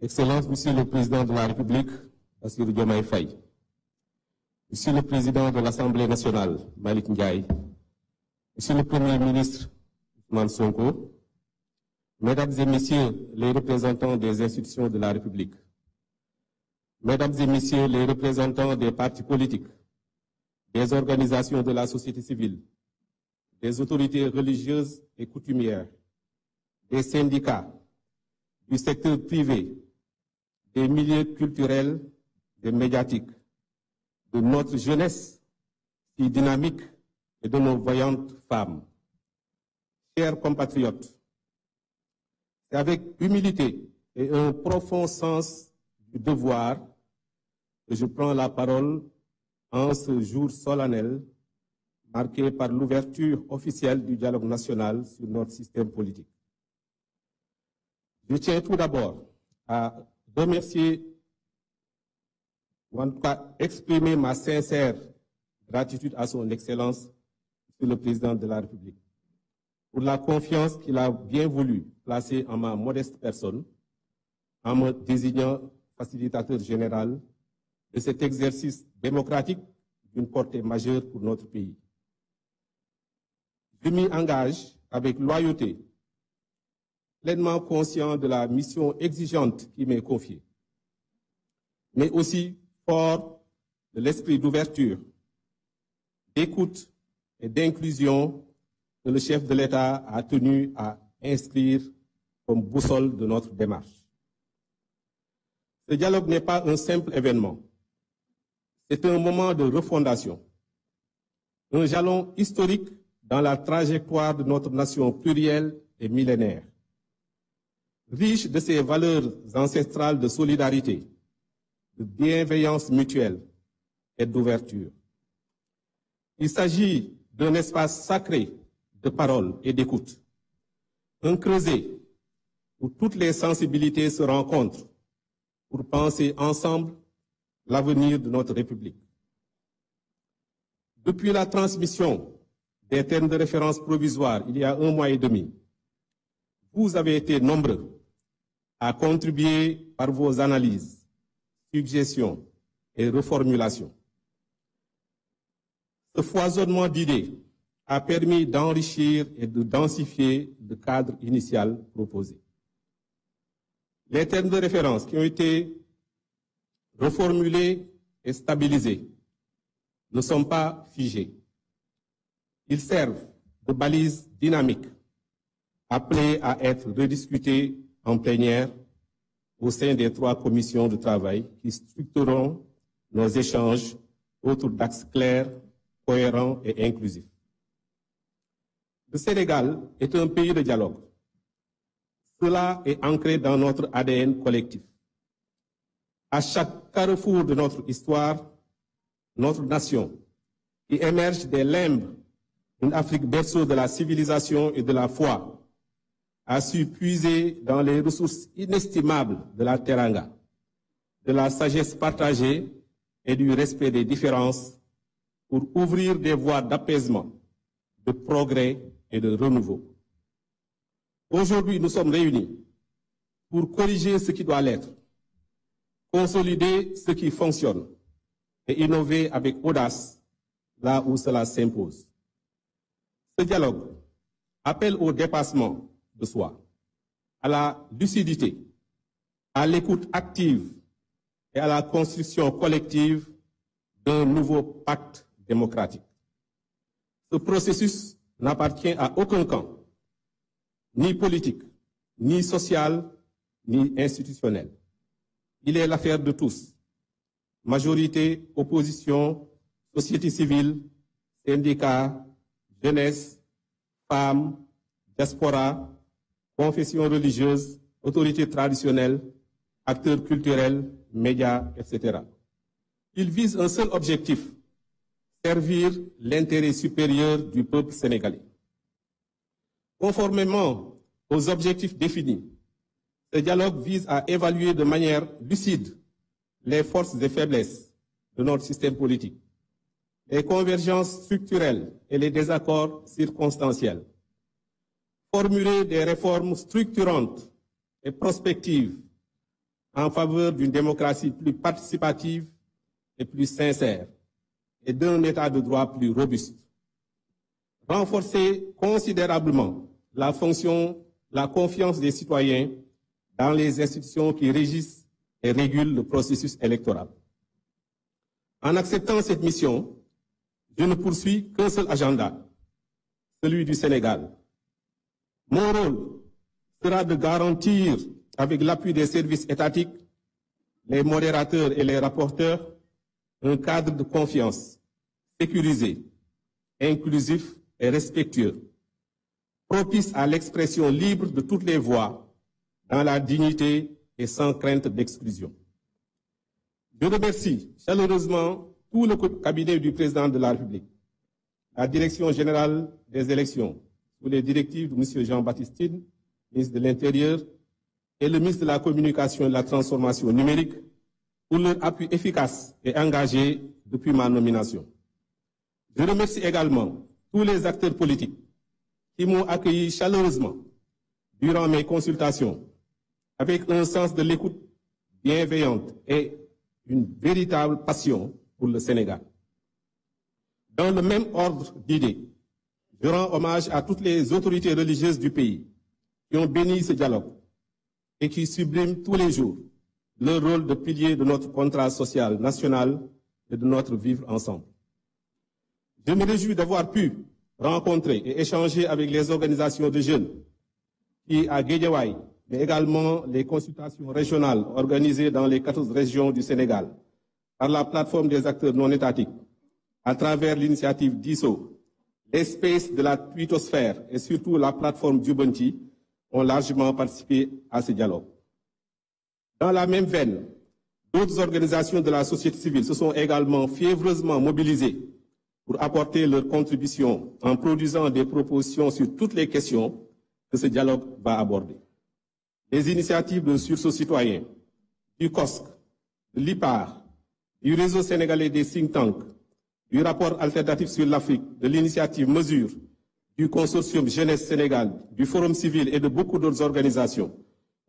Excellences, Monsieur le Président de la République, Bassirou Diomaye Faye, Monsieur le Président de l'Assemblée nationale, Malick Ndiaye, Monsieur le Premier ministre, Ousmane Sonko, Mesdames et Messieurs les représentants des institutions de la République, Mesdames et Messieurs les représentants des partis politiques, des organisations de la société civile, des autorités religieuses et coutumières, des syndicats, du secteur privé, des milieux culturels et médiatiques, de notre jeunesse si dynamique et de nos voyantes femmes. Chers compatriotes, c'est avec humilité et un profond sens du devoir que je prends la parole en ce jour solennel marqué par l'ouverture officielle du dialogue national sur notre système politique. Je tiens tout d'abord à remercier, ou en tout cas exprimer ma sincère gratitude à son Excellence, Monsieur le Président de la République, pour la confiance qu'il a bien voulu placer en ma modeste personne, en me désignant facilitateur général de cet exercice démocratique d'une portée majeure pour notre pays. Je m'y engage avec loyauté, pleinement conscient de la mission exigeante qui m'est confiée, mais aussi fort de l'esprit d'ouverture, d'écoute et d'inclusion que le chef de l'État a tenu à inscrire comme boussole de notre démarche. Ce dialogue n'est pas un simple événement, c'est un moment de refondation, un jalon historique dans la trajectoire de notre nation plurielle et millénaire. Riche de ses valeurs ancestrales de solidarité, de bienveillance mutuelle et d'ouverture. Il s'agit d'un espace sacré de parole et d'écoute, un creuset où toutes les sensibilités se rencontrent pour penser ensemble l'avenir de notre République. Depuis la transmission des termes de référence provisoires il y a 1 mois et demi, vous avez été nombreux à contribuer par vos analyses, suggestions et reformulations. Ce foisonnement d'idées a permis d'enrichir et de densifier le cadre initial proposé. Les termes de référence qui ont été reformulés et stabilisés ne sont pas figés. Ils servent de balises dynamiques appelées à être rediscutées en plénière au sein des 3 commissions de travail qui structureront nos échanges autour d'axes clairs, cohérents et inclusifs. Le Sénégal est un pays de dialogue. Cela est ancré dans notre ADN collectif. À chaque carrefour de notre histoire, notre nation, qui émerge des limbes d'une Afrique berceau de la civilisation et de la foi, a su puiser dans les ressources inestimables de la teranga, de la sagesse partagée et du respect des différences pour ouvrir des voies d'apaisement, de progrès et de renouveau. Aujourd'hui, nous sommes réunis pour corriger ce qui doit l'être, consolider ce qui fonctionne et innover avec audace là où cela s'impose. Ce dialogue appelle au dépassement de soi, à la lucidité, à l'écoute active et à la construction collective d'un nouveau pacte démocratique. Ce processus n'appartient à aucun camp, ni politique, ni social, ni institutionnel. Il est l'affaire de tous. Majorité, opposition, société civile, syndicats, jeunesse, femmes, diaspora, confessions religieuses, autorités traditionnelles, acteurs culturels, médias, etc. Il vise un seul objectif, servir l'intérêt supérieur du peuple sénégalais. Conformément aux objectifs définis, ce dialogue vise à évaluer de manière lucide les forces et faiblesses de notre système politique, les convergences structurelles et les désaccords circonstanciels, formuler des réformes structurantes et prospectives en faveur d'une démocratie plus participative et plus sincère et d'un État de droit plus robuste. Renforcer considérablement la confiance des citoyens dans les institutions qui régissent et régulent le processus électoral. En acceptant cette mission, je ne poursuis qu'un seul agenda, celui du Sénégal. Mon rôle sera de garantir, avec l'appui des services étatiques, les modérateurs et les rapporteurs, un cadre de confiance sécurisé, inclusif et respectueux, propice à l'expression libre de toutes les voix, dans la dignité et sans crainte d'exclusion. Je remercie chaleureusement tout le cabinet du président de la République, la Direction générale des élections, sous les directives de M. Jean-Baptiste Tine, ministre de l'Intérieur, et le ministre de la Communication et de la Transformation numérique, pour leur appui efficace et engagé depuis ma nomination. Je remercie également tous les acteurs politiques qui m'ont accueilli chaleureusement durant mes consultations, avec un sens de l'écoute bienveillante et une véritable passion pour le Sénégal. Dans le même ordre d'idées, je rends hommage à toutes les autorités religieuses du pays qui ont béni ce dialogue et qui subliment tous les jours leur rôle de pilier de notre contrat social national et de notre vivre ensemble. Je me réjouis d'avoir pu rencontrer et échanger avec les organisations de jeunes qui, à Guédiawaye, mais également les consultations régionales organisées dans les 14 régions du Sénégal par la plateforme des acteurs non étatiques, à travers l'initiative DISO, l'espace de la twittosphère et surtout la plateforme Djubonti ont largement participé à ce dialogue. Dans la même veine, d'autres organisations de la société civile se sont également fiévreusement mobilisées pour apporter leur contribution en produisant des propositions sur toutes les questions que ce dialogue va aborder. Les initiatives de sursaut citoyen, du COSC, de l'IPAR, du réseau sénégalais des think tanks, du rapport alternatif sur l'Afrique, de l'initiative Mesure, du consortium Jeunesse Sénégal, du Forum civil et de beaucoup d'autres organisations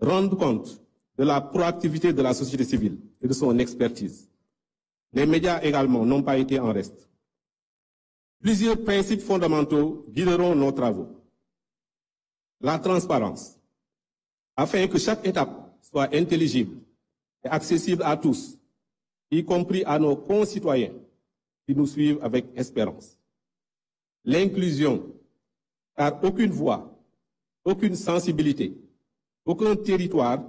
rendent compte de la proactivité de la société civile et de son expertise. Les médias également n'ont pas été en reste. Plusieurs principes fondamentaux guideront nos travaux. La transparence, afin que chaque étape soit intelligible et accessible à tous, y compris à nos concitoyens qui nous suivent avec espérance. L'inclusion, car aucune voix, aucune sensibilité, aucun territoire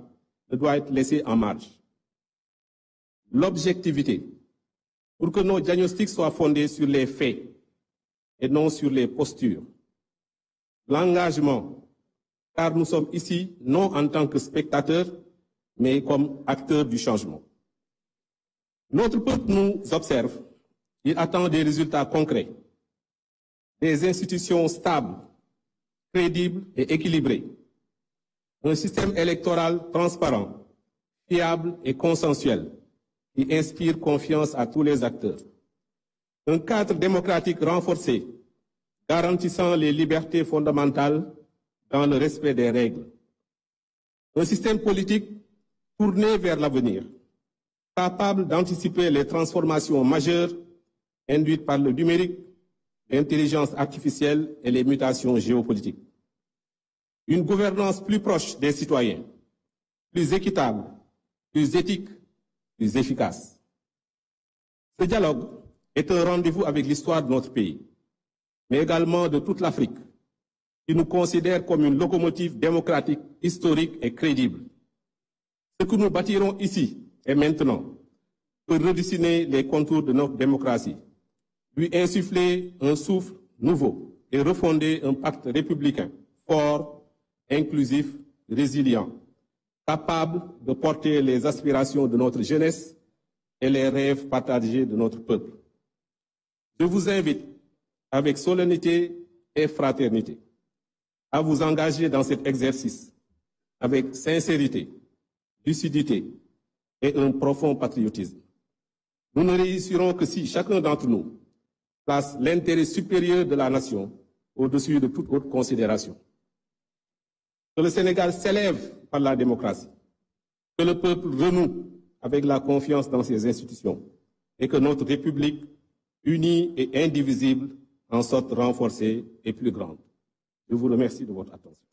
ne doit être laissé en marge. L'objectivité, pour que nos diagnostics soient fondés sur les faits et non sur les postures. L'engagement, car nous sommes ici non en tant que spectateurs, mais comme acteurs du changement. Notre peuple nous observe, il attend des résultats concrets, des institutions stables, crédibles et équilibrées, un système électoral transparent, fiable et consensuel, qui inspire confiance à tous les acteurs, un cadre démocratique renforcé, garantissant les libertés fondamentales dans le respect des règles, un système politique tourné vers l'avenir, capable d'anticiper les transformations majeures induites par le numérique, l'intelligence artificielle et les mutations géopolitiques. Une gouvernance plus proche des citoyens, plus équitable, plus éthique, plus efficace. Ce dialogue est un rendez-vous avec l'histoire de notre pays, mais également de toute l'Afrique, qui nous considère comme une locomotive démocratique, historique et crédible. Ce que nous bâtirons ici et maintenant peut redessiner les contours de notre démocratie, lui insuffler un souffle nouveau et refonder un pacte républicain fort, inclusif, résilient, capable de porter les aspirations de notre jeunesse et les rêves partagés de notre peuple. Je vous invite, avec solennité et fraternité, à vous engager dans cet exercice avec sincérité, lucidité et un profond patriotisme. Nous ne réussirons que si chacun d'entre nous place l'intérêt supérieur de la nation au-dessus de toute autre considération. Que le Sénégal s'élève par la démocratie, que le peuple renoue avec la confiance dans ses institutions et que notre République, unie et indivisible, en sorte renforcée et plus grande. Je vous remercie de votre attention.